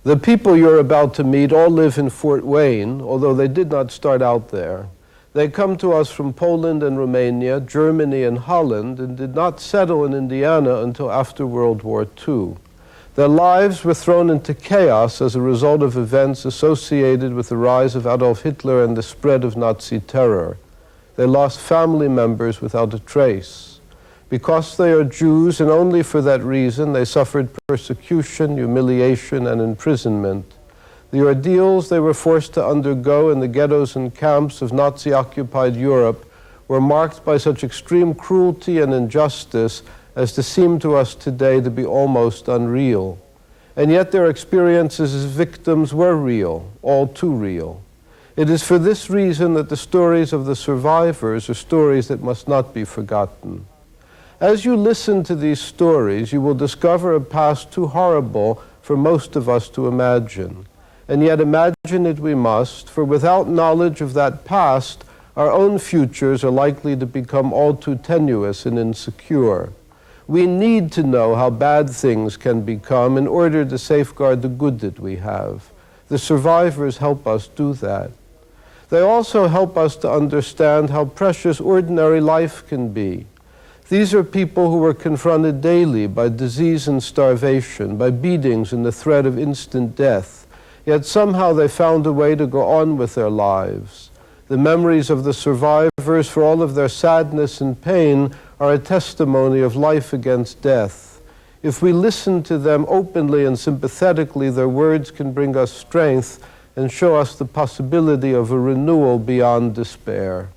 The people you're about to meet all live in Fort Wayne, although they did not start out there. They come to us from Poland and Romania, Germany and Holland, and did not settle in Indiana until after World War II. Their lives were thrown into chaos as a result of events associated with the rise of Adolf Hitler and the spread of Nazi terror. They lost family members without a trace. Because they are Jews, and only for that reason, they suffered persecution, humiliation, and imprisonment. The ordeals they were forced to undergo in the ghettos and camps of Nazi-occupied Europe were marked by such extreme cruelty and injustice as to seem to us today to be almost unreal. And yet their experiences as victims were real, all too real. It is for this reason that the stories of the survivors are stories that must not be forgotten. As you listen to these stories, you will discover a past too horrible for most of us to imagine. And yet imagine it we must, for without knowledge of that past, our own futures are likely to become all too tenuous and insecure. We need to know how bad things can become in order to safeguard the good that we have. The survivors help us do that. They also help us to understand how precious ordinary life can be. These are people who were confronted daily by disease and starvation, by beatings and the threat of instant death. Yet somehow they found a way to go on with their lives. The memories of the survivors, for all of their sadness and pain, are a testimony of life against death. If we listen to them openly and sympathetically, their words can bring us strength and show us the possibility of a renewal beyond despair.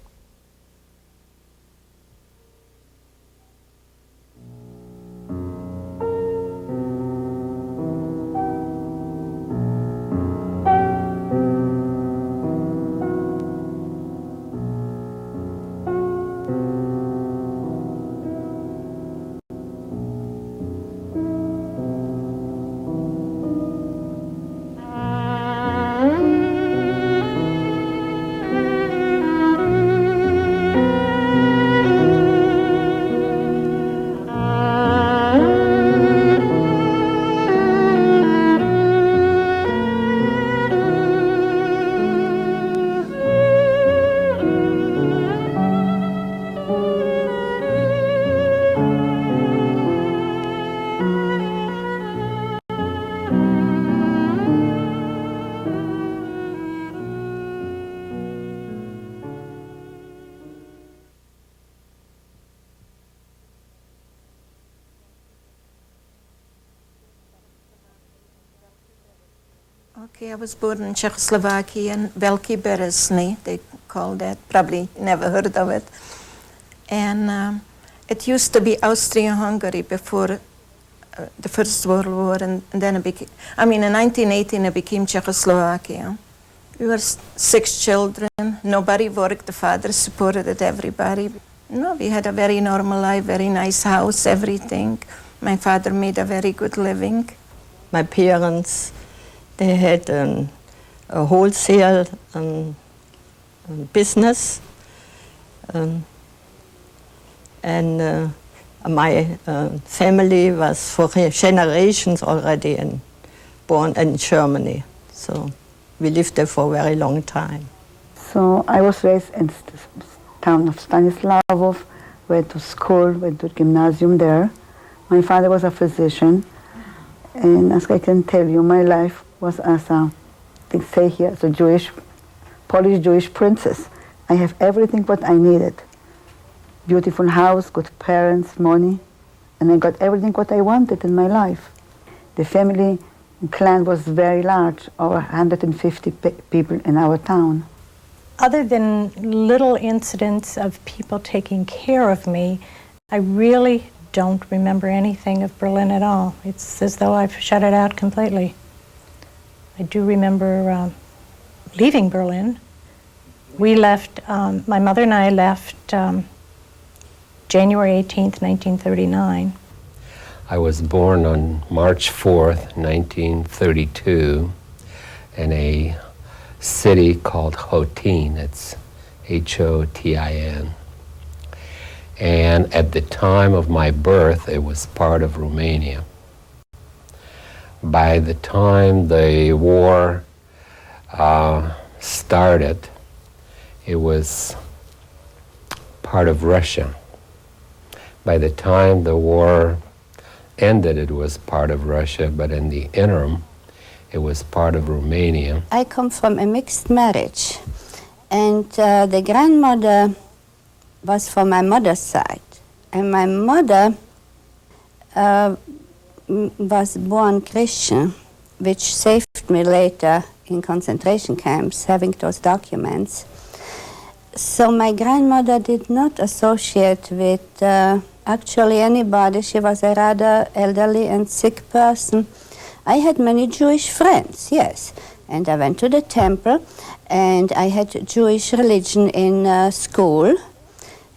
Okay, I was born in Czechoslovakia, in Velký Berezny, they call that. Probably never heard of it. And it used to be Austria-Hungary before the First World War, and then it became, in 1918 it became Czechoslovakia. We were 6 children, nobody worked, the father supported everybody. No, we had a very normal life, very nice house, everything. My father made a very good living. My parents, they had a wholesale business, and my family was for generations already born in Germany. So we lived there for a very long time. So I was raised in the town of Stanislavov, went to school, went to gymnasium there. My father was a physician, and as I can tell you, my life was as they say here, as a Polish Jewish princess. I have everything what I needed. Beautiful house, good parents, money, and I got everything what I wanted in my life. The family clan was very large, over 150 people in our town. Other than little incidents of people taking care of me, I really don't remember anything of Berlin at all. It's as though I've shut it out completely. I do remember leaving Berlin. We left, my mother and I left January 18th, 1939. I was born on March 4th, 1932, in a city called Hotin. It's H-O-T-I-N. And at the time of my birth, it was part of Romania. By the time the war started, it was part of Russia. By the time the war ended, it was part of Russia, but in the interim, it was part of Romania. I come from a mixed marriage, and the grandmother was from my mother's side, and my mother was born Christian, which saved me later in concentration camps, having those documents. So my grandmother did not associate with actually anybody. She was a rather elderly and sick person. I had many Jewish friends, yes, and I went to the temple, and I had Jewish religion in school,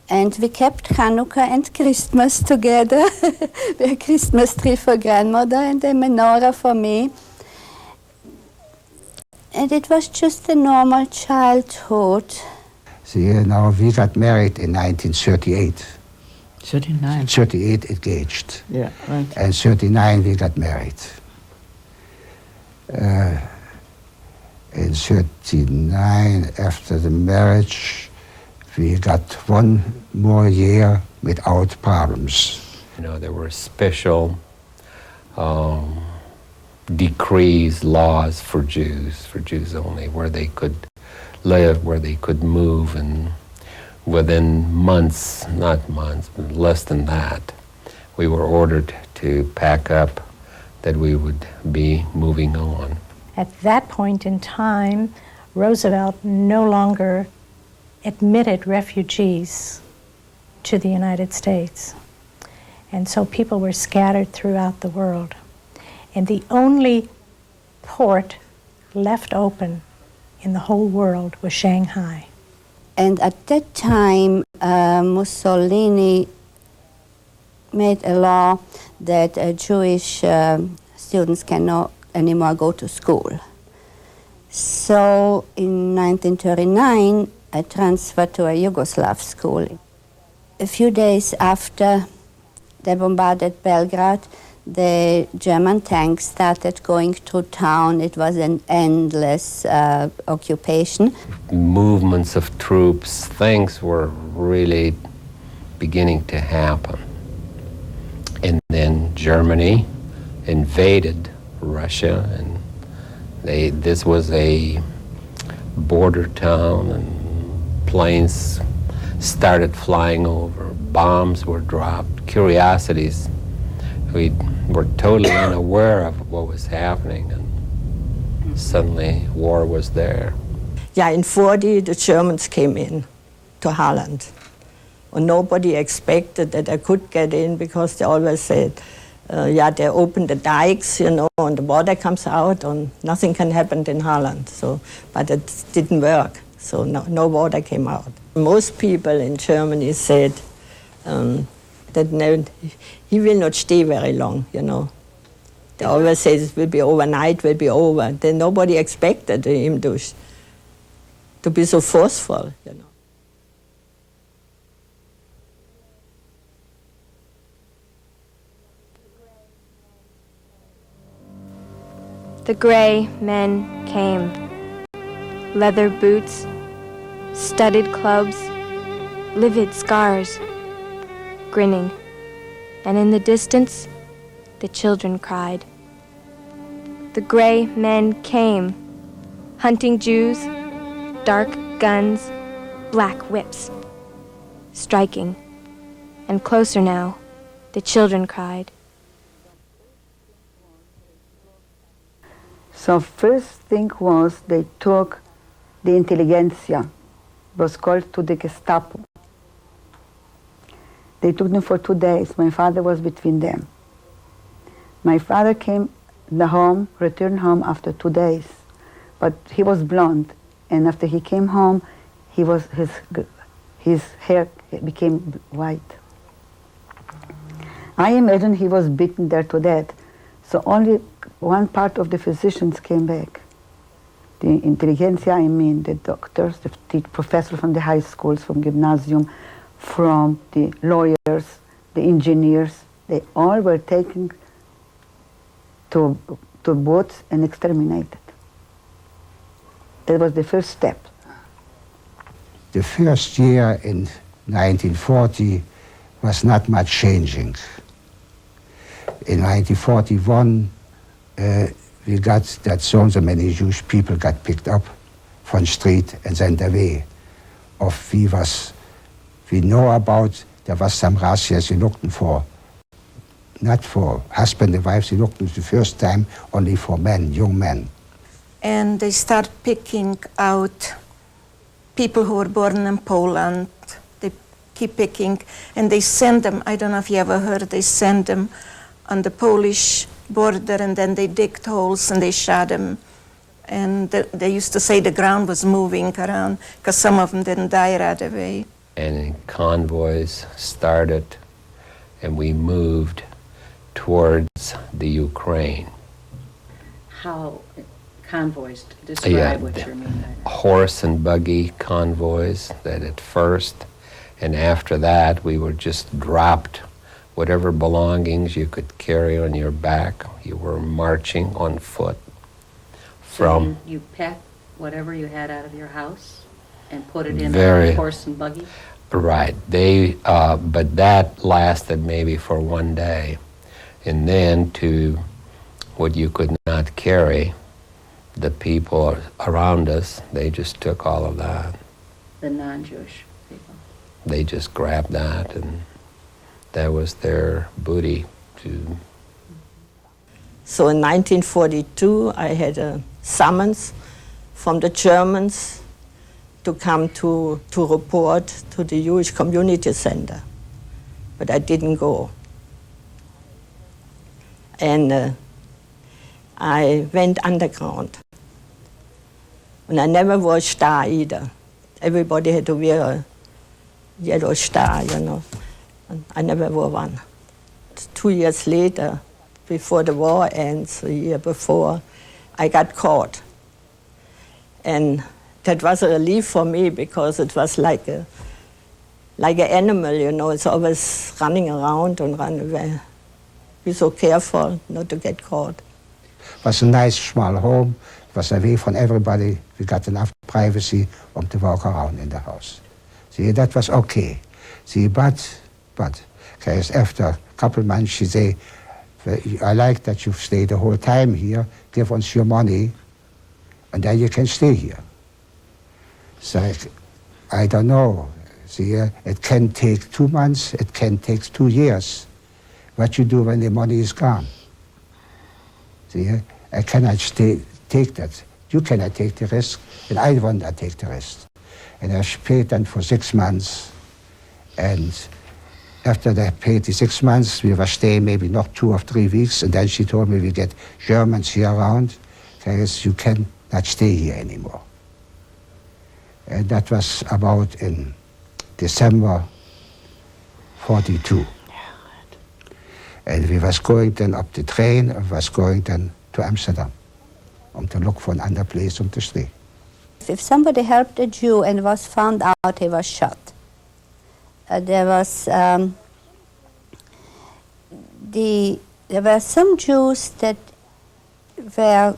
and we kept Hanukkah and Christmas together. We had a Christmas tree for grandmother and a menorah for me. And it was just a normal childhood. See, now we got married in 1938. 39. 38 engaged. Yeah, right. And 39 we got married. In 39, after the marriage, we got 1 more year without problems. You know, there were special decrees, laws for Jews only, where they could live, where they could move, and within months, not months, but less than that, we were ordered to pack up, that we would be moving on. At that point in time, Roosevelt no longer admitted refugees to the United States. And so people were scattered throughout the world. And the only port left open in the whole world was Shanghai. And at that time, Mussolini made a law that Jewish students cannot anymore go to school. So in 1939, I transferred to a Yugoslav school. A few days after they bombarded Belgrade, the German tanks started going through town. It was an endless occupation. Movements of troops, things were really beginning to happen. And then Germany invaded Russia, and this was a border town, and planes started flying over, bombs were dropped, curiosities. We were totally unaware of what was happening, and suddenly war was there. Yeah, in 40, the Germans came in to Holland. And nobody expected that I could get in, because they always said, they open the dikes, and the water comes out, and nothing can happen in Holland. So, but it didn't work, so no water came out. Most people in Germany said that no, he will not stay very long, They always say it will be overnight, will be over. Then nobody expected him to be so forceful, The gray men came. Leather boots, studded clubs, livid scars, grinning. And in the distance, the children cried. The gray men came, hunting Jews, dark guns, black whips, striking. And closer now, the children cried. So first thing was they took the intelligentsia, was called to the Gestapo. They took them for 2 days. My father was between them. My father came returned home after 2 days, but he was blonde, and after he came home, his hair became white. I imagine he was beaten there to death, so only one part of the physicians came back. The intelligentsia, I mean the doctors, the professors from the high schools, from gymnasium, from the lawyers, the engineers, they all were taken to to boats and exterminated. That was the first step. The first year in 1940 was not much changing. In 1941, we got that so many Jewish people got picked up from the street and sent away. We know about, there was some razzias you looked for, not for husband and wives, you looked the first time only for men, young men. And they start picking out people who were born in Poland. They keep picking, and they send them, I don't know if you ever heard, they send them on the Polish border, and then they digged holes and they shot them. And they used to say the ground was moving around because some of them didn't die right away. And convoys started, and we moved towards the Ukraine. How convoys, describe what you mean by that. Horse and buggy convoys that at first, and after that we were just dropped. Whatever belongings you could carry on your back, you were marching on foot. So you packed whatever you had out of your house and put it in a horse and buggy? Right. But that lasted maybe for one day. And then to what you could not carry, the people around us, they just took all of that. The non-Jewish people? They just grabbed that, and that was their booty to... So in 1942, I had a summons from the Germans to come to report to the Jewish Community Center, but I didn't go. And I went underground. And I never wore a star either. Everybody had to wear a yellow star, you know. And I never wore one. 2 years later, before the war ends, a year before, I got caught. And that was a relief for me because it was like an animal, you know. It's always running around and run away. Be so careful not to get caught. It was a nice small home. It was away from everybody. We got enough privacy to walk around in the house. See, that was okay. See, but, because after a couple months she say, I like that you've stayed the whole time here, give us your money, and then you can stay here. So I don't know. See, it can take 2 months, it can take 2 years. What you do when the money is gone? See, I cannot take that. You cannot take the risk, and I want to take the risk. And I paid then for 6 months, and after they paid the 6 months, we were staying maybe not 2 or 3 weeks, and then she told me we get Germans here around, because you cannot stay here anymore. And that was about in December 42. And we was going then up the train, and was going then to Amsterdam, to look for another place to stay. If somebody helped a Jew and was found out, he was shot. There were some Jews that were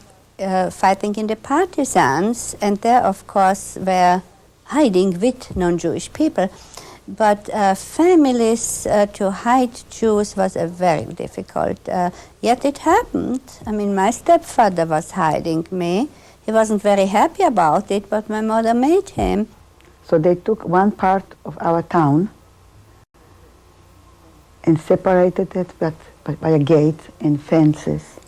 fighting in the partisans, and they, of course, were hiding with non-Jewish people. But families to hide Jews was very difficult. Yet it happened. I mean, my stepfather was hiding me. He wasn't very happy about it, but my mother made him. So they took one part of our town and separated it by a gate and fences.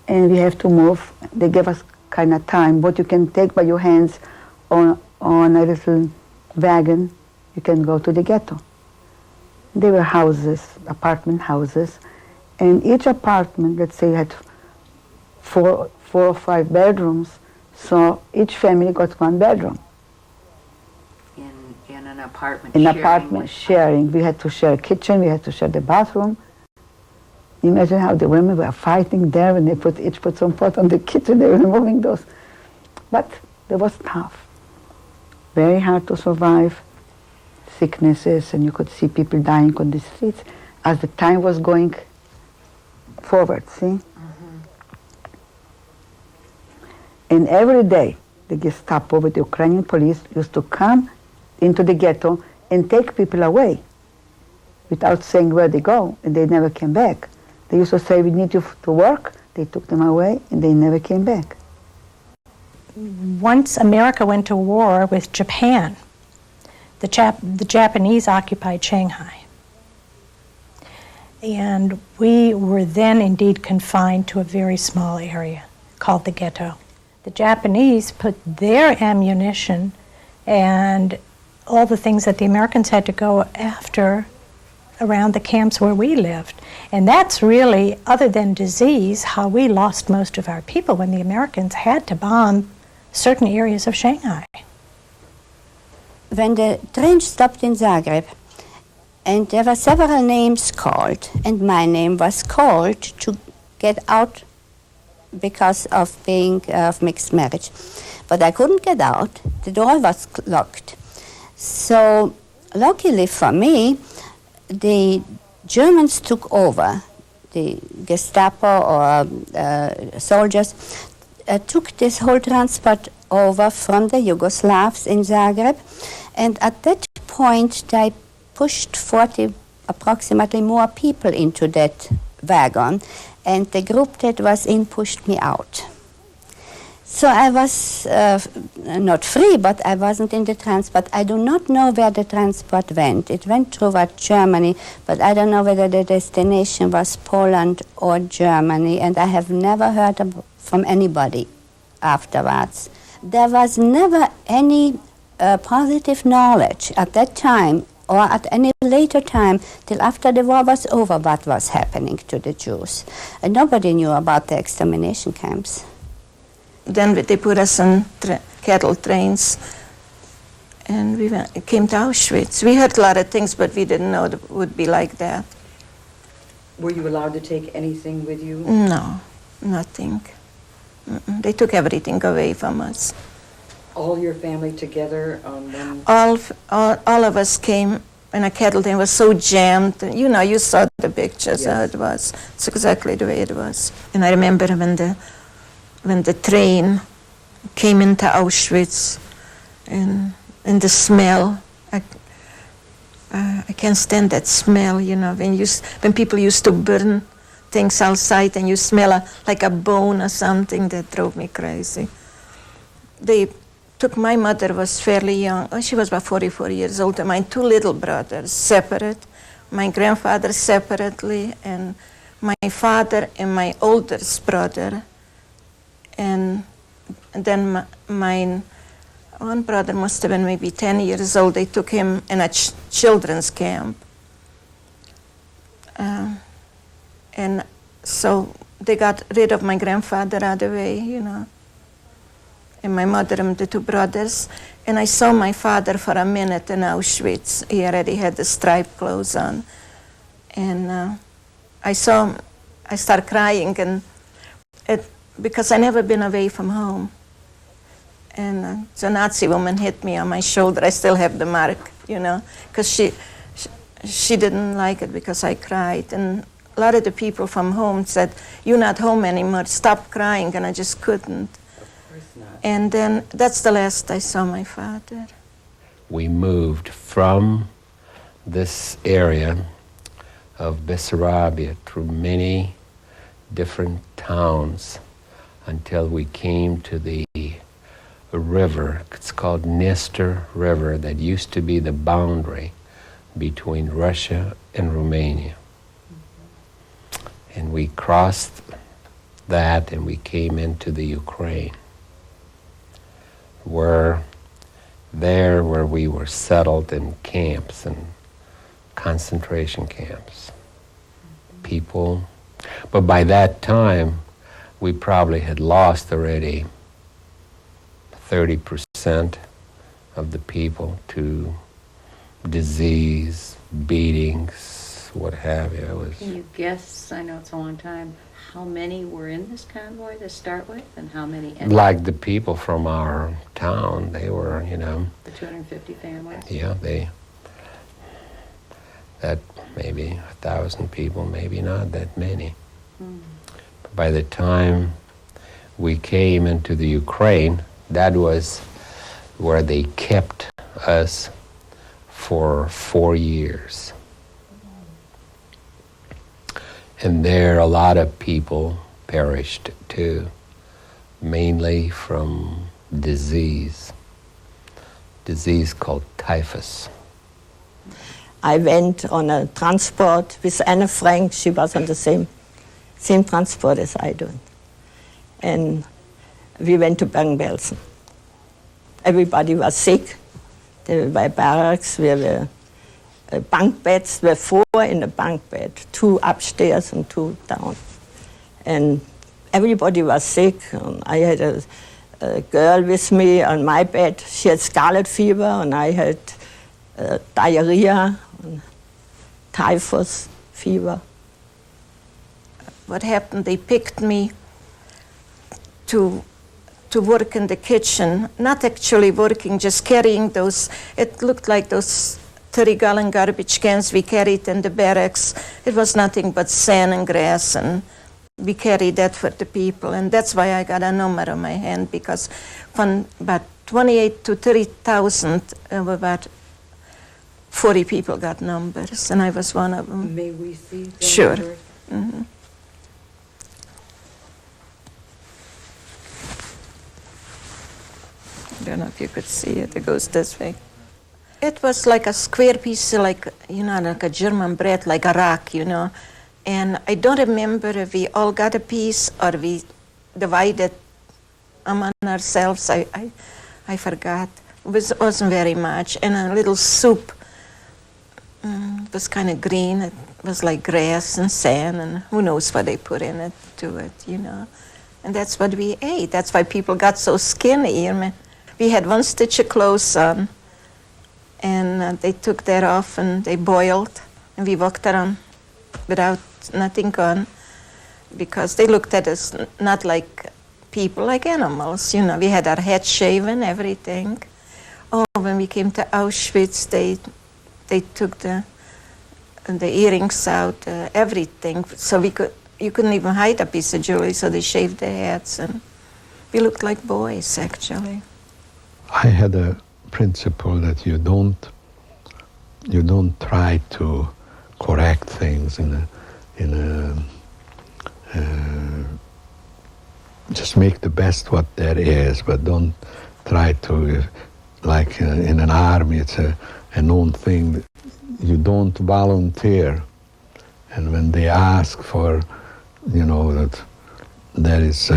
And we have to move. They gave us kind of time. What you can take by your hands on a little wagon, you can go to the ghetto. There were houses, apartment houses, and each apartment, let's say, had four or five bedrooms, so each family got one bedroom. In an apartment In sharing? apartment sharing. We had to share a kitchen, we had to share the bathroom. Imagine how the women were fighting there when they each put some pot on the kitchen, they were removing those. But it was tough. Very hard to survive, sicknesses, and you could see people dying on the streets as the time was going forward, see? Mm-hmm. And every day, the Gestapo with the Ukrainian police used to come into the ghetto and take people away without saying where they go, and they never came back. They used to say, we need you to work. They took them away, and they never came back. Once America went to war with Japan, the Japanese occupied Shanghai. And we were then indeed confined to a very small area called the ghetto. The Japanese put their ammunition and all the things that the Americans had to go after around the camps where we lived. And that's really, other than disease, how we lost most of our people when the Americans had to bomb certain areas of Shanghai. When the train stopped in Zagreb, and there were several names called, and my name was called to get out because of being of mixed marriage. But I couldn't get out. The door was locked. So luckily for me, the Germans took over. The Gestapo or soldiers took this whole transport over from the Yugoslavs in Zagreb. And at that point, they pushed 40 approximately more people into that wagon, and the group that was in pushed me out. So I was not free, but I wasn't in the transport. I do not know where the transport went. It went toward Germany, but I don't know whether the destination was Poland or Germany, and I have never heard from anybody afterwards. There was never any positive knowledge at that time or at any later time till after the war was over what was happening to the Jews. And nobody knew about the extermination camps. Then they put us on cattle trains, and we came to Auschwitz. We heard a lot of things, but we didn't know it would be like that. Were you allowed to take anything with you? No, nothing. They took everything away from us. All your family together on one? All of us came in a cattle train. It was so jammed. You know, you saw the pictures, Yes. how it was. It's exactly the way it was. And I remember when the train came into Auschwitz, and the smell, I can't stand that smell, you know, when people used to burn things outside and you smell like a bone or something, that drove me crazy. They took, my mother was fairly young. Oh, she was about 44 years old, and my two little brothers separate, my grandfather separately, and my father and my oldest brother. And then my one brother must have been maybe 10 years old. They took him in a children's camp. And so they got rid of my grandfather out of the way, you know, and my mother and the two brothers. And I saw my father for a minute in Auschwitz. He already had the striped clothes on. And I saw him, I started crying, and because I never been away from home. And the Nazi woman hit me on my shoulder. I still have the mark, you know, because she didn't like it because I cried. And a lot of the people from home said, "You're not home anymore, stop crying," and I just couldn't. Of course not. And then that's the last I saw my father. We moved from this area of Bessarabia through many different towns until we came to the river. It's called Dniester River, that used to be the boundary between Russia and Romania. And we crossed that and we came into the Ukraine, where we were settled in camps and concentration camps. People, but by that time we probably had lost already 30% of the people to disease, beatings, what have you. It was. Can you guess, I know it's a long time, how many were in this convoy to start with, and how many ended? Like the people from our town, they were, you know. The 250 families? Yeah, that maybe 1,000 people, maybe not that many. By the time we came into the Ukraine, that was where they kept us for 4 years. And there a lot of people perished too, mainly from disease called typhus. I went on a transport with Anne Frank. She was on the same transport as I do. And we went to Bergen-Belsen. Everybody was sick. There were barracks, there were bunk beds. There were 4 in a bunk bed, 2 upstairs and 2 down. And everybody was sick. I had a girl with me on my bed. She had scarlet fever, and I had diarrhea, and typhus fever. What happened, they picked me to work in the kitchen, not actually working, just carrying those, it looked like those 30-gallon garbage cans we carried in the barracks. It was nothing but sand and grass, and we carried that for the people. And that's why I got a number on my hand, because from about 28 to 30,000, about 40 people got numbers, and I was one of them. May we see the Sure. numbers? Mm-hmm. I don't know if you could see it. It goes this way. It was like a square piece, like, like a German bread, like a rock, And I don't remember if we all got a piece or we divided among ourselves. I forgot. It wasn't very much. And a little soup. It was kind of green. It was like grass and sand, and who knows what they put in it to it, And that's what we ate. That's why people got so skinny. We had 1 stitch of clothes on, and they took that off and they boiled, and we walked around without nothing on, because they looked at us not like people, like animals. We had our heads shaven, everything. Oh, when we came to Auschwitz, they took the earrings out, everything, so you couldn't even hide a piece of jewelry, so they shaved their heads, and we looked like boys, actually. I had a principle that you don't try to correct things just make the best what there is, but don't try to, like in an army, it's a known thing. You don't volunteer, and when they ask for, that there is,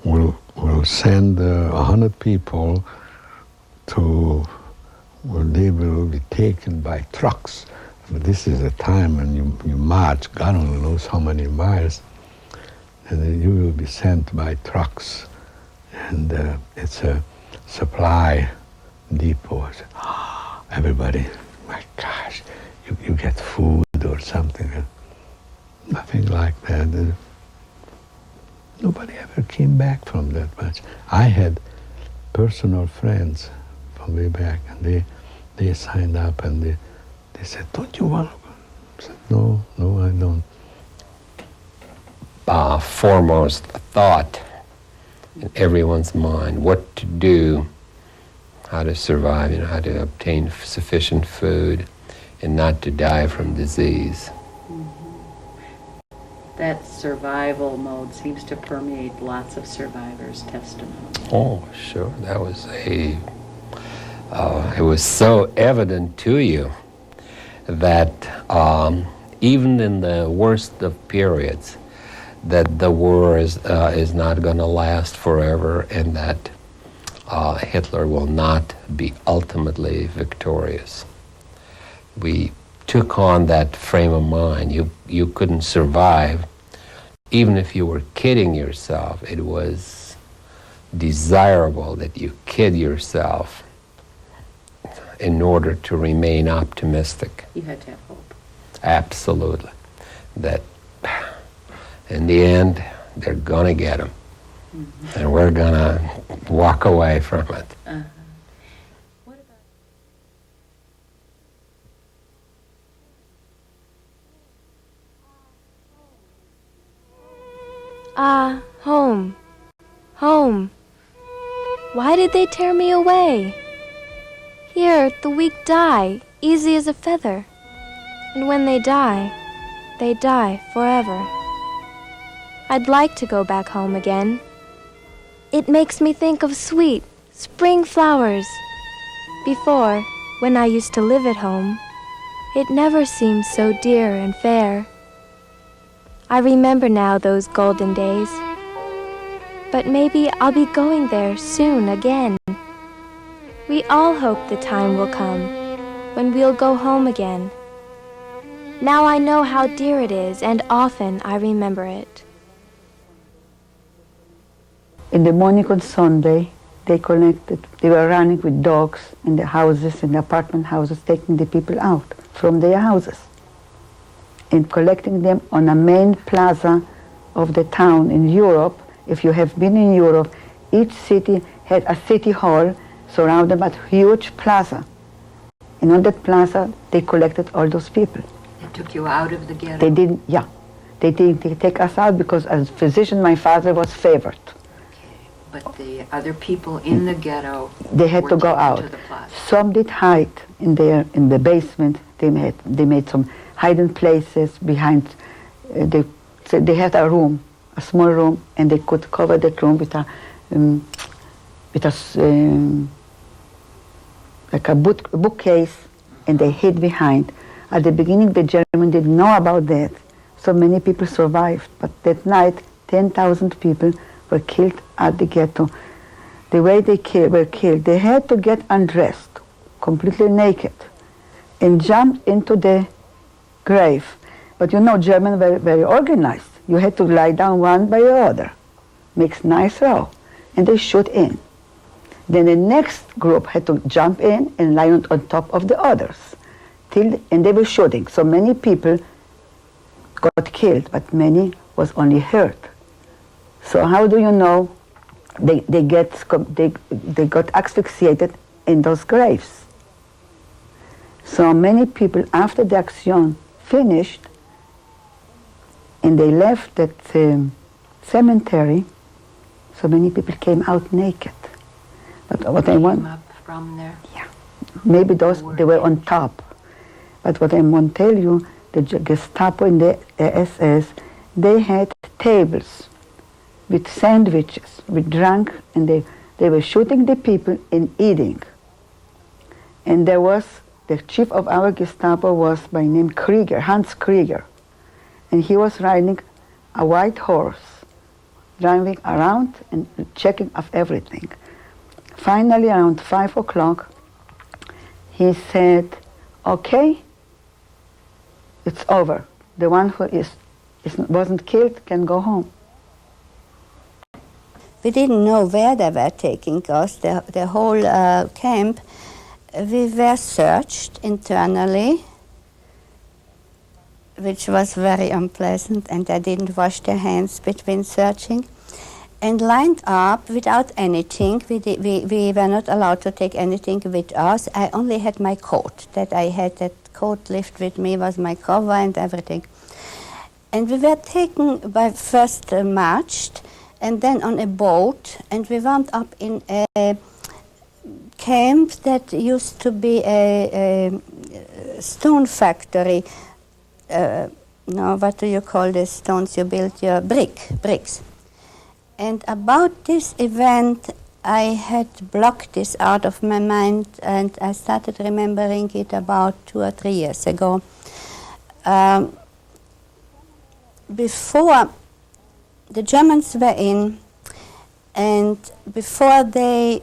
we'll send 100 people to where they will be taken by trucks. But this is a time when you march, God only knows how many miles, and then you will be sent by trucks, and it's a supply depot. Everybody, my gosh, you get food or something. Nothing like that. Nobody ever came back from that much. I had personal friends from way back, and they signed up, and they said, "Don't you want to go?" I said, No, I don't. Foremost thought in everyone's mind, what to do, how to survive, how to obtain sufficient food and not to die from disease. That survival mode seems to permeate lots of survivors' testimony. Oh, sure. That was it was so evident to you that even in the worst of periods, that the war is not going to last forever, and that Hitler will not be ultimately victorious. We took on that frame of mind. You couldn't survive. Even if you were kidding yourself, it was desirable that you kid yourself in order to remain optimistic. You had to have hope. Absolutely. That in the end, they're going to get him. Mm-hmm. And we're going to walk away from it. Uh-huh. What about home. Home. Why did they tear me away? Here, the weak die, easy as a feather. And when they die forever. I'd like to go back home again. It makes me think of sweet spring flowers. Before, when I used to live at home, it never seemed so dear and fair. I remember now those golden days. But maybe I'll be going there soon again. We all hope the time will come when we'll go home again. Now I know how dear it is, and often I remember it. In the morning on Sunday, they were running with dogs in the houses, in the apartment houses, taking the people out from their houses and collecting them on a main plaza of the town in Europe. If you have been in Europe, each city had a city hall surrounded by a huge plaza. And on that plaza, they collected all those people. They took you out of the ghetto? They didn't, yeah. They didn't take us out because as a physician, my father was favored. But the other people in the ghetto, they had to go out. To the plaza. Some did hide in the basement. They made some hiding places behind. They had a room, a small room, and they could cover that room with a bookcase, and they hid behind. At the beginning, the Germans didn't know about that, so many people survived. But that night, 10,000 people were killed at the ghetto. The way they were killed, they had to get undressed, completely naked, and jump into the grave. But you know, Germans were very organized. You had to lie down one by the other, makes nice row, and they shoot in. Then the next group had to jump in and lie on top of the others, and they were shooting. So many people got killed, but many was only hurt. So how do you know they got asphyxiated in those graves? So many people, after the action finished, and they left that cemetery, so many people came out naked. But what I want, up from there? Yeah, maybe they were on top. But what I want to tell you, the Gestapo and the SS, they had tables with sandwiches, with drink, and they were shooting the people and eating. And there was, the chief of our Gestapo was by name Krieger, Hans Krieger. And he was riding a white horse, driving around and checking of everything. Finally, around 5 o'clock, he said, okay, it's over. The one who wasn't killed can go home. We didn't know where they were taking us, the whole camp. We were searched internally, which was very unpleasant, and they didn't wash their hands between searching, and lined up without anything. We were not allowed to take anything with us. I only had my coat. That coat left with me was my cover and everything. And we were taken by first marched, and then on a boat, and we wound up in a camp that used to be a stone factory. No, what do you call the stones you build your bricks? And about this event, I had blocked this out of my mind, and I started remembering it about 2 or 3 years ago. Before the Germans were in, and before they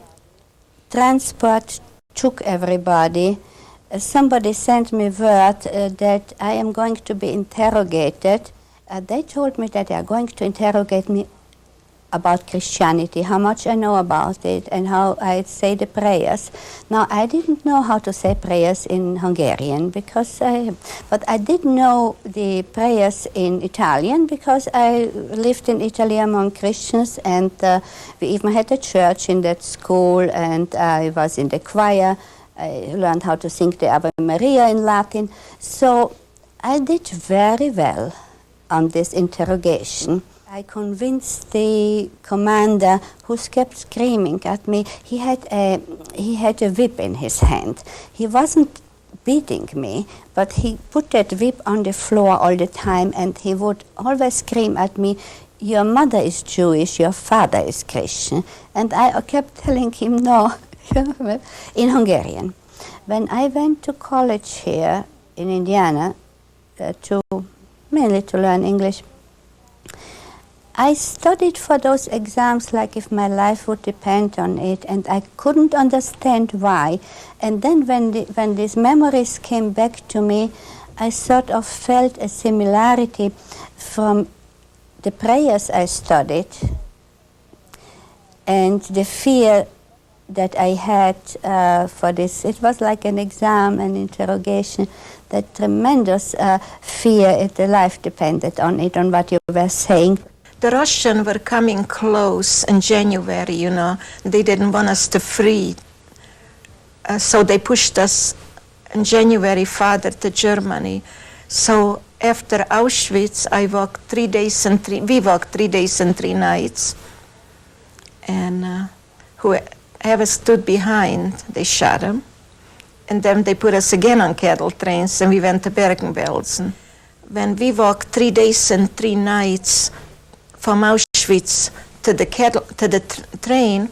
took everybody, somebody sent me word that I am going to be interrogated. They told me that they are going to interrogate me about Christianity, how much I know about it, and how I say the prayers. Now, I didn't know how to say prayers in Hungarian, but I did know the prayers in Italian, because I lived in Italy among Christians, and we even had a church in that school, and I was in the choir. I learned how to sing the Ave Maria in Latin. So I did very well on this interrogation. I convinced the commander, who kept screaming at me. He had a whip in his hand. He wasn't beating me, but he put that whip on the floor all the time, and he would always scream at me, "Your mother is Jewish, your father is Christian." And I kept telling him no, in Hungarian. When I went to college here in Indiana, mainly to learn English, I studied for those exams like if my life would depend on it, and I couldn't understand why. And then when these memories came back to me, I sort of felt a similarity from the prayers I studied and the fear that I had for this. It was like an exam, an interrogation, that tremendous fear if the life depended on it, on what you were saying. The Russians were coming close in January, you know. They didn't want us to free. So they pushed us in January farther to Germany. So after Auschwitz, we walked 3 days and 3 nights. And whoever stood behind, they shot him. And then they put us again on cattle trains, and we went to Bergen-Belsen. When we walked 3 days and 3 nights from Auschwitz to the train,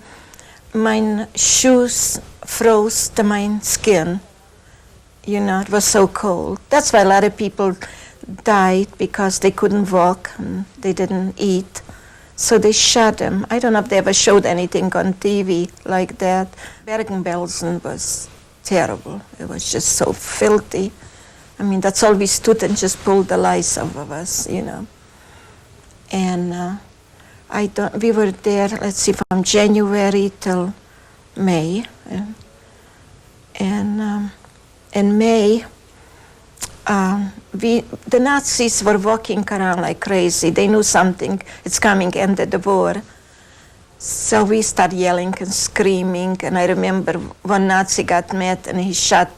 my shoes froze to my skin. You know, it was so cold. That's why a lot of people died, because they couldn't walk and they didn't eat. So they shot them. I don't know if they ever showed anything on TV like that. Bergen-Belsen was terrible. It was just so filthy. I mean, that's all we stood and just pulled the lice out of us, you know. And we were there, let's see, from January till May. And in May, the Nazis were walking around like crazy. They knew something is coming, ended the war. So we started yelling and screaming. And I remember one Nazi got mad and he shot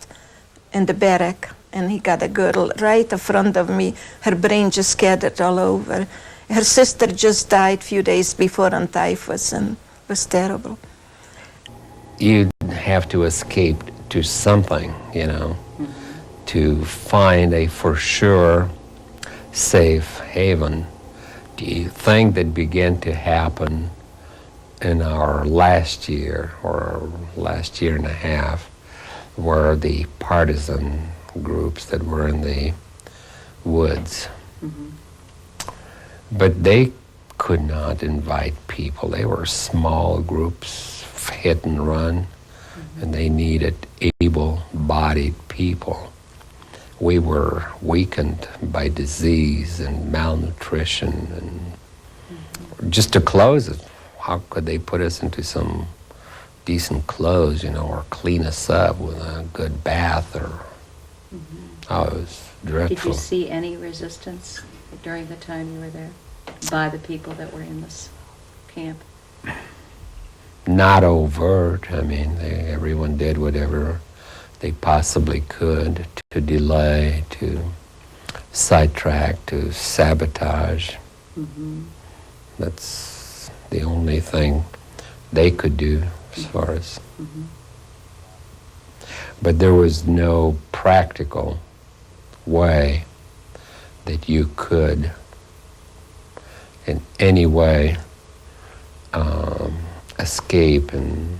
in the barrack. And he got a girl right in front of me. Her brain just scattered all over. Her sister just died a few days before on typhus, and it was terrible. You have to escape to something, you know, to find a for sure safe haven. The thing that began to happen in our last year, or last year and a half, were the partisan groups that were in the woods. Mm-hmm. But they could not invite people. They were small groups, hit and run, mm-hmm. and they needed able-bodied people. We were weakened by disease and malnutrition, and mm-hmm. just to clothe us, how could they put us into some decent clothes, you know, or clean us up with a good bath, or it was dreadful. Did you see any resistance during the time you were there by the people that were in this camp? Not overt. I mean, everyone did whatever they possibly could to delay, to sidetrack, to sabotage. Mm-hmm. That's the only thing they could do as far as... Mm-hmm. But there was no practical way that you could in any way escape and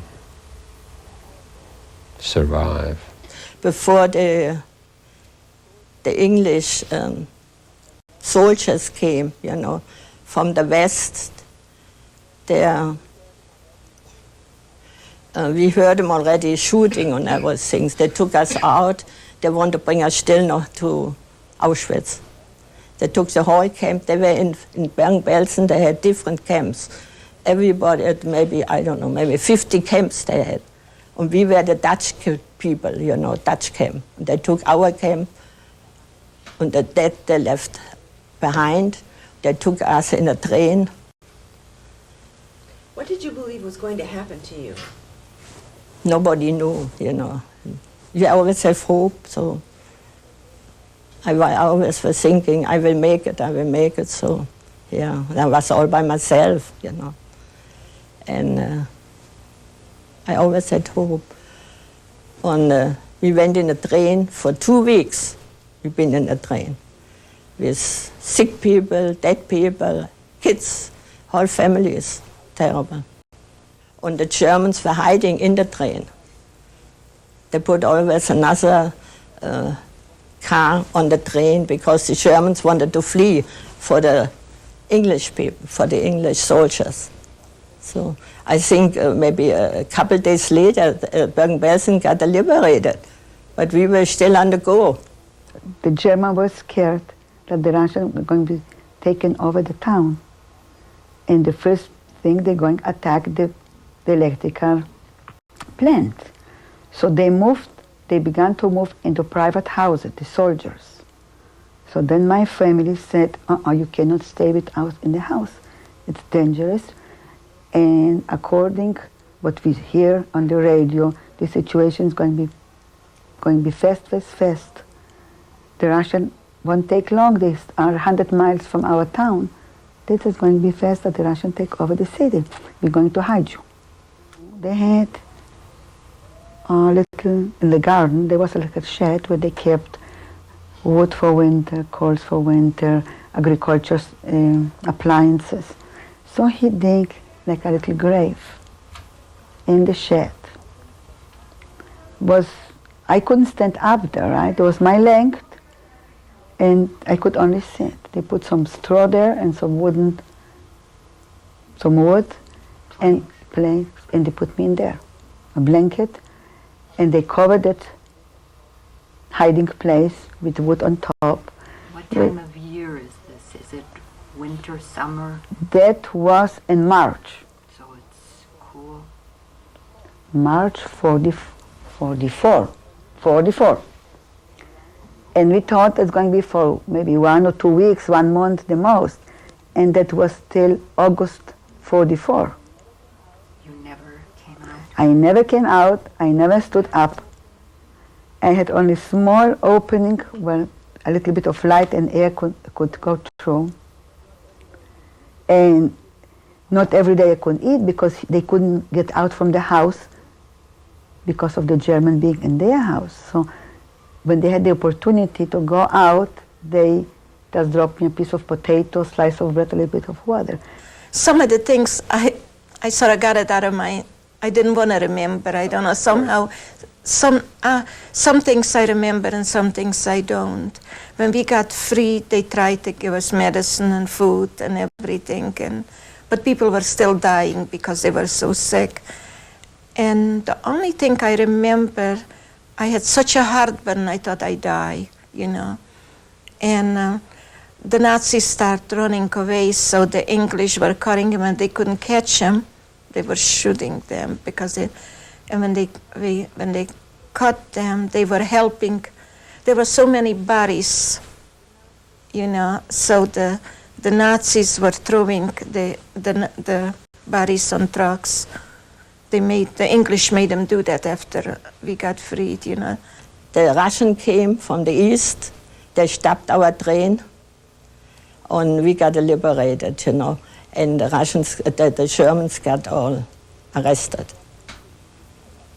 survive. Before the English soldiers came, you know, from the West, we heard them already shooting and everything. They took us out. They want to bring us still noch to Auschwitz. They took the whole camp. They were in Bergen-Belsen. They had different camps. Everybody had maybe 50 camps they had. And we were the Dutch people, you know, Dutch camp. And they took our camp, and the dead they left behind. They took us in a train. What did you believe was going to happen to you? Nobody knew, you know. You always have hope, so I always was thinking, I will make it, so, Yeah, I was all by myself, you know. And I always had hope. And we went in a train for 2 weeks. We've been in a train with sick people, dead people, kids, whole families. Terrible. And the Germans were hiding in the train. They put always another car on the train because the Germans wanted to flee for the English people, for the English soldiers. So I think maybe a couple days later, Bergen-Belsen got liberated, but we were still on the go. The Germans were scared that the Russians were going to be taken over the town. And the first thing, they're going to attack the electrical plant. So they began to move into private houses, the soldiers. So then my family said, you cannot stay with us in the house. It's dangerous. And according what we hear on the radio, the situation is going to be fast. The Russians won't take long. They are 100 miles from our town. This is going to be fast that the Russians take over the city. We're going to hide you. They had in the garden, there was a little shed where they kept wood for winter, coals for winter, agriculture appliances. So he dug like a little grave in the shed. I couldn't stand up there, right? It was my length, and I could only sit. They put some straw there and some wood, and they put me in there, a blanket, and they covered it, hiding place with wood on top. What time of year is this? Is it winter, summer? That was in March. So it's cool. March 44. And we thought it's going to be for maybe 1 or 2 weeks, 1 month the most. And that was till August 44. You never came out? I never came out. I never stood up. I had only small opening where a little bit of light and air could go through. And not every day I could eat because they couldn't get out from the house because of the German being in their house. So when they had the opportunity to go out, they just dropped me a piece of potato, slice of bread, a little bit of water. Some of the things I sort of got it out of I didn't want to remember. I don't know, somehow, some things I remember and some things I don't. When we got free, they tried to give us medicine and food and everything, but people were still dying because they were so sick. And the only thing I remember, I had such a heartburn, I thought I'd die, you know. And the Nazis started running away, so the English were cutting them and they couldn't catch them. They were shooting them because when they cut them, they were helping. There were so many bodies, you know, so the Nazis were throwing the bodies on trucks. The English made them do that after we got freed, you know. The Russians came from the east, they stopped our train, and we got liberated, you know. And the Germans got all arrested.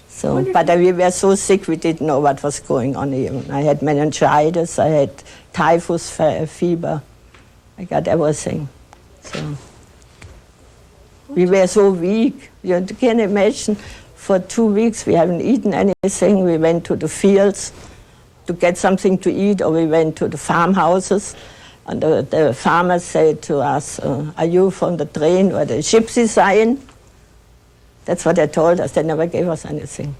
So, but we were so sick we didn't know what was going on even. I had meningitis, I had typhus fever, I got everything. So. We were so weak. You can imagine, for 2 weeks we haven't eaten anything. We went to the fields to get something to eat, or we went to the farmhouses. And the farmers said to us, are you from the train where the gypsies are in? That's what they told us. They never gave us anything.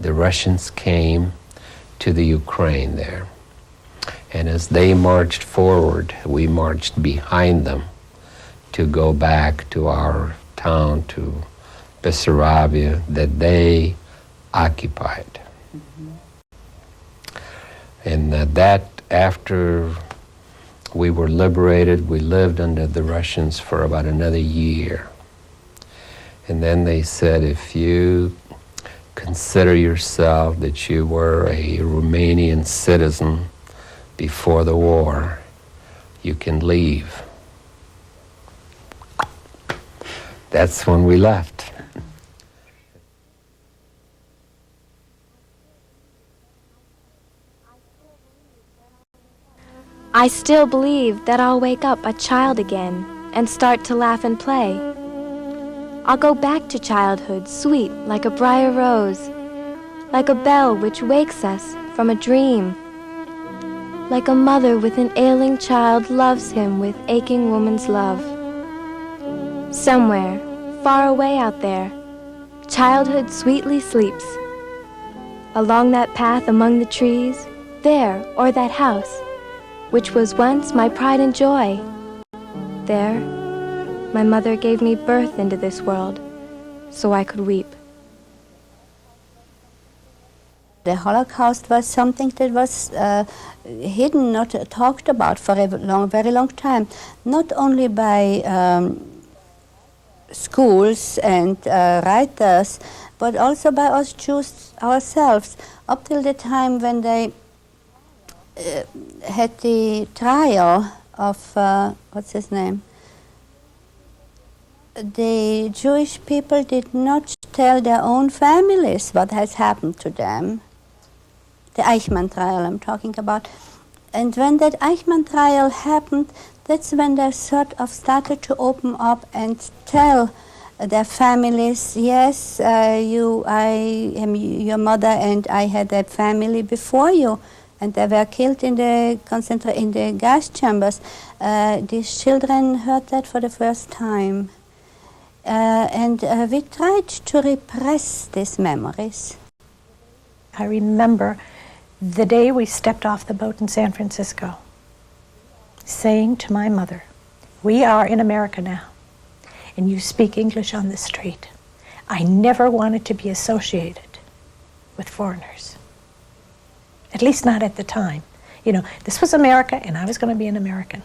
The Russians came to the Ukraine there. And as they marched forward, we marched behind them to go back to our town, to Bessarabia, that they occupied. And that after we were liberated, we lived under the Russians for about another year. And then they said, if you consider yourself that you were a Romanian citizen before the war, you can leave. that's when we left. I still believe that I'll wake up a child again and start to laugh and play. I'll go back to childhood, sweet like a briar rose, like a bell which wakes us from a dream, like a mother with an ailing child loves him with aching woman's love. Somewhere, far away out there, childhood sweetly sleeps. Along that path among the trees, there, or that house, which was once my pride and joy. There, my mother gave me birth into this world, so I could weep. The Holocaust was something that was hidden, not talked about for a very long time, not only by schools and writers, but also by us Jews ourselves, up till the time when they had the trial of, what's his name? The Jewish people did not tell their own families what has happened to them. The Eichmann trial I'm talking about. And when that Eichmann trial happened, that's when they sort of started to open up and tell their families, yes, I am your mother and I had a family before you. And they were killed in the gas chambers. These children heard that for the first time. And we tried to repress these memories. I remember the day we stepped off the boat in San Francisco, saying to my mother, we are in America now, and you speak English on the street. I never wanted to be associated with foreigners. At least not at the time. You know, this was America, and I was going to be an American.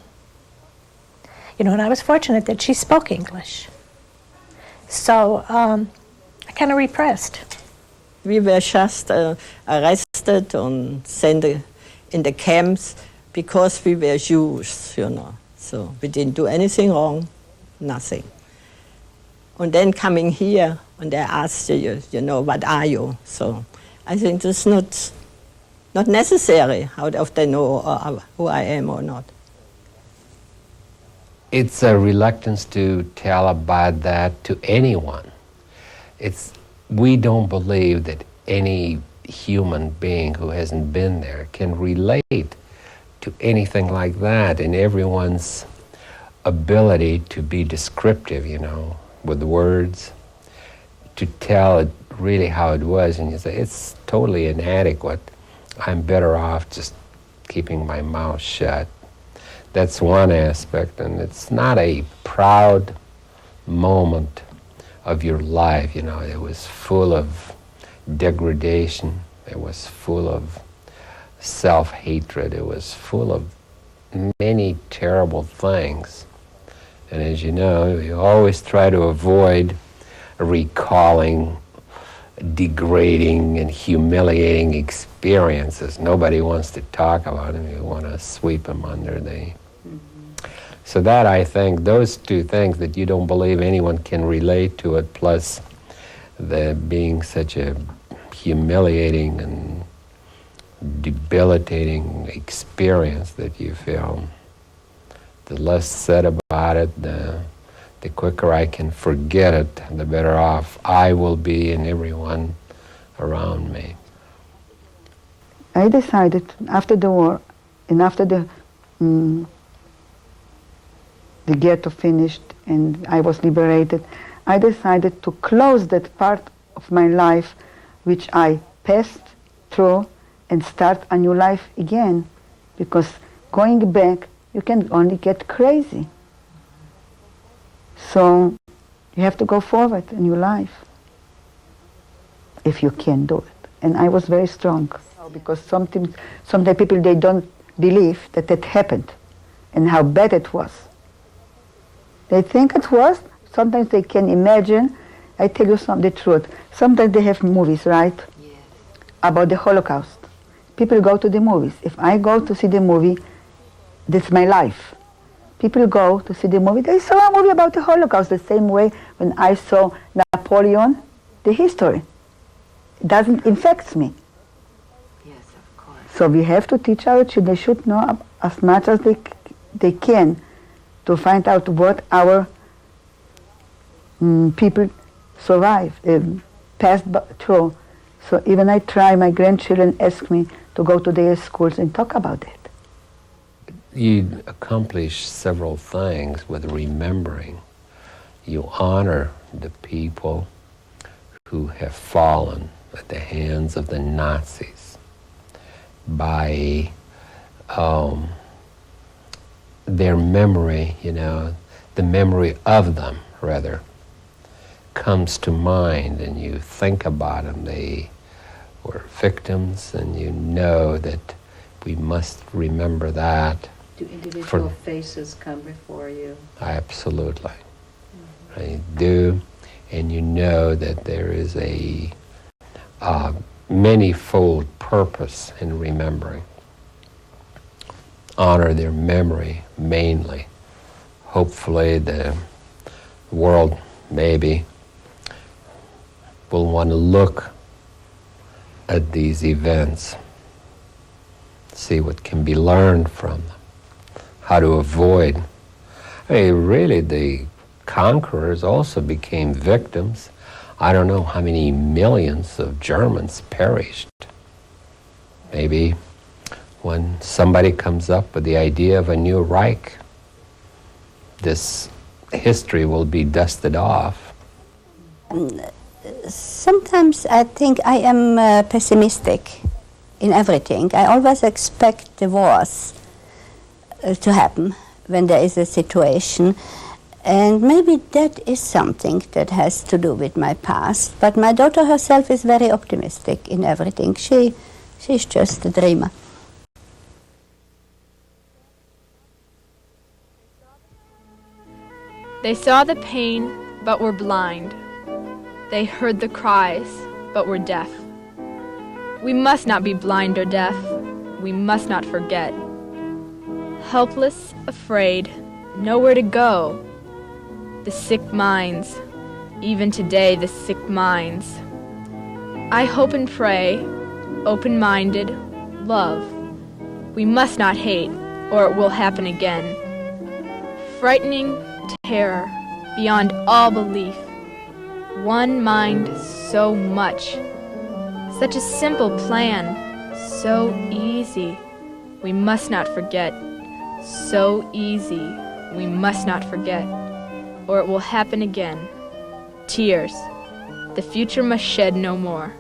You know, and I was fortunate that she spoke English. So I kind of repressed. We were just arrested and sent in the camps because we were Jews, you know. So we didn't do anything wrong, nothing. And then coming here, and they asked you, you know, what are you? So I think that's not necessary, how if they know who I am or not. It's a reluctance to tell about that to anyone. We don't believe that any human being who hasn't been there can relate to anything like that, and everyone's ability to be descriptive, you know, with words, to tell it really how it was, and you say, it's totally inadequate. I'm better off just keeping my mouth shut. That's one aspect, and it's not a proud moment of your life, you know. It was full of degradation. It was full of self-hatred. It was full of many terrible things. And as you know, you always try to avoid recalling degrading and humiliating experiences. Nobody wants to talk about them. You want to sweep them under the... So that, I think, those two things, that you don't believe anyone can relate to it, plus the being such a humiliating and debilitating experience that you feel, the less said about it, the quicker I can forget it, the better off I will be and everyone around me. I decided after the war and after the ghetto finished and I was liberated, I decided to close that part of my life which I passed through and start a new life again, because going back you can only get crazy. So you have to go forward in your life if you can do it. And I was very strong, because sometimes people, they don't believe that it happened and how bad it was. They think it was, sometimes they can imagine. I tell you the truth. Sometimes they have movies, right? Yes. About the Holocaust. People go to the movies. If I go to see the movie, that's my life. People go to see the movie. They saw a movie about the Holocaust the same way when I saw Napoleon, the history. It doesn't infect me. Yes, of course. So we have to teach our children. They should know as much as they can to find out what our people survived, passed through. So even I try, my grandchildren ask me to go to their schools and talk about it. You accomplish several things with remembering. You honor the people who have fallen at the hands of the Nazis by their memory, the memory of them, rather, comes to mind, and you think about them. They were victims, and you know that we must remember that. Do individual faces come before you? Absolutely. I do, and you know that there is a many-fold purpose in remembering. Honor their memory mainly. Hopefully the world maybe will want to look at these events, see what can be learned from them, how to avoid. Really, the conquerors also became victims. I don't know how many millions of Germans perished. Maybe when somebody comes up with the idea of a new Reich, this history will be dusted off. Sometimes I think I am pessimistic in everything. I always expect the wars to happen when there is a situation. And maybe that is something that has to do with my past. But my daughter herself is very optimistic in everything. She's just a dreamer. They saw the pain, but were blind. They heard the cries, but were deaf. We must not be blind or deaf. We must not forget. Helpless, afraid, nowhere to go. The sick minds, even today the sick minds. I hope and pray, open-minded, love. We must not hate, or it will happen again. Frightening terror, beyond all belief. One mind, so much. Such a simple plan, so easy. We must not forget. So easy, we must not forget, or it will happen again. Tears, the future must shed no more.